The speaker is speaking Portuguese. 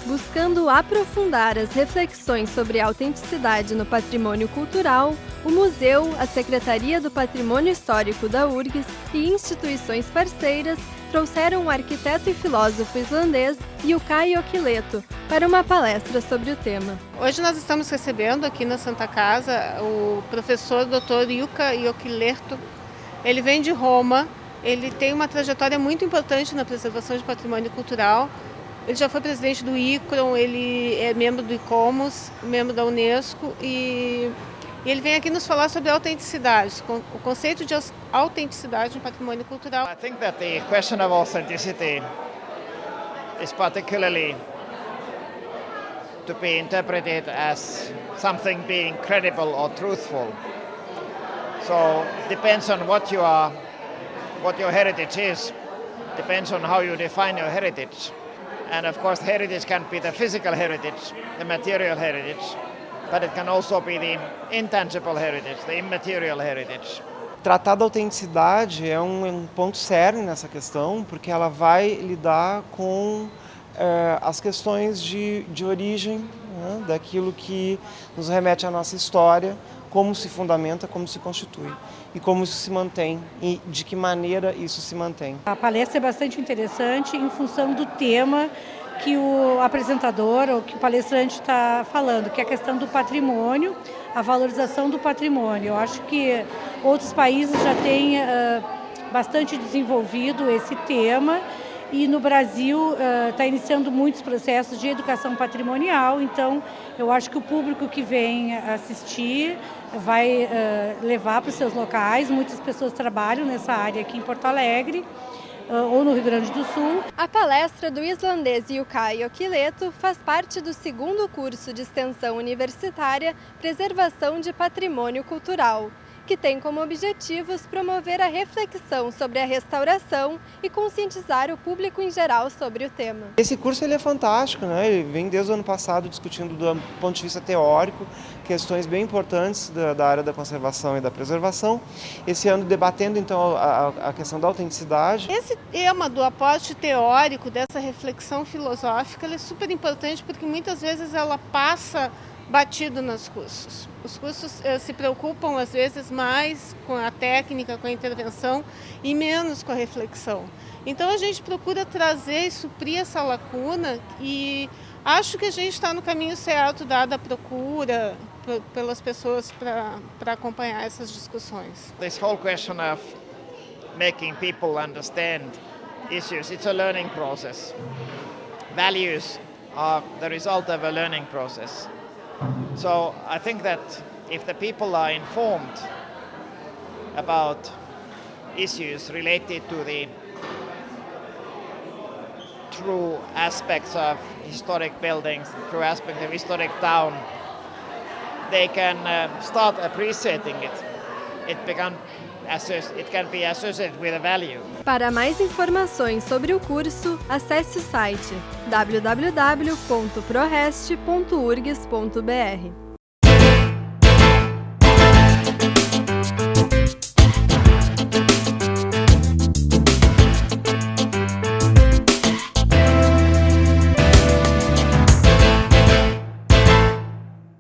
Buscando aprofundar as reflexões sobre a autenticidade no patrimônio cultural, o museu, a Secretaria do Patrimônio Histórico da URGS e instituições parceiras trouxeram o arquiteto e filósofo islandês Jukka Jokilaito para uma palestra sobre o tema. Hoje nós estamos recebendo aqui na Santa Casa o professor Dr. Jukka Jokilaito. Ele vem de Roma, ele tem uma trajetória muito importante na preservação de patrimônio cultural. Ele já foi presidente do ICRON, ele é membro do ICOMOS, membro da Unesco e ele vem aqui nos falar sobre a autenticidade, o conceito de autenticidade no patrimônio cultural. I think that the question of authenticity is particularly to be interpreted as something being credible or truthful. So it depends on what your heritage is, depends on how you define your heritage. And of course, heritage can be the physical heritage, the material heritage, but it can also be the intangible heritage, the immaterial heritage. Tratar da autenticidade é um ponto cerne nessa questão, porque ela vai lidar com as questões de origem, né, daquilo que nos remete à nossa história, como se fundamenta, como se constitui e como isso se mantém e de que maneira isso se mantém. A palestra é bastante interessante em função do tema que o apresentador ou que o palestrante está falando, que é a questão do patrimônio, a valorização do patrimônio. Eu acho que outros países já têm bastante desenvolvido esse tema e no Brasil está iniciando muitos processos de educação patrimonial, então eu acho que o público que vem assistir vai levar para os seus locais. Muitas pessoas trabalham nessa área aqui em Porto Alegre ou no Rio Grande do Sul. A palestra do islandês Jukka Jokilaito faz parte do segundo curso de extensão universitária Preservação de Patrimônio Cultural, que tem como objetivos promover a reflexão sobre a restauração e conscientizar o público em geral sobre o tema. Esse curso ele é fantástico, né? Ele vem desde o ano passado discutindo do ponto de vista teórico questões bem importantes da área da conservação e da preservação. Esse ano debatendo então a questão da autenticidade. Esse tema do aporte teórico, dessa reflexão filosófica, ele é super importante porque muitas vezes ela passa batido nos cursos. Os cursos se preocupam às vezes mais com a técnica, com a intervenção e menos com a reflexão. Então a gente procura trazer e suprir essa lacuna e acho que a gente está no caminho certo, dada a procura pelas pessoas para acompanhar essas discussões. This whole question of making people understand issues, it's a learning process. Values are the result of a learning process. So I think that if the people are informed about issues related to the true aspects of historic buildings, true aspects of historic town, they can start appreciating it. It can be associated with a value. Para mais informações sobre o curso, acesse o site www.prorest.urgs.br.